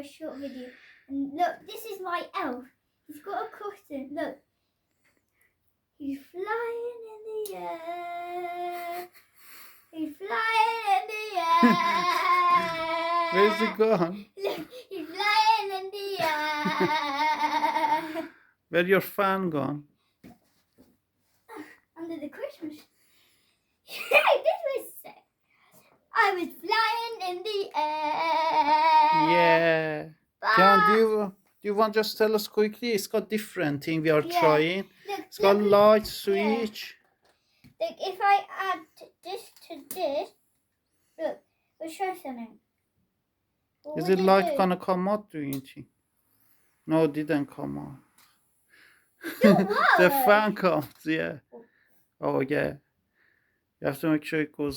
short video. And look, this is my elf. He's got a curtain. Look. He's flying in the air. He's flying in the air. Where's he gone? Look, he's flying in the air. Where your fan gone? Under the Christmas. This was sick. I was flying in the air. Yeah. Kian, do you want just tell us quickly? It's got different thing we are trying. Look, It's got look, light switch. Look, if I add this to this, look, we'll show something. What Is would it light do? gonna come out, do you think? No, it didn't come out. What? The fan comes, yeah. Oh yeah. You have to make sure it goes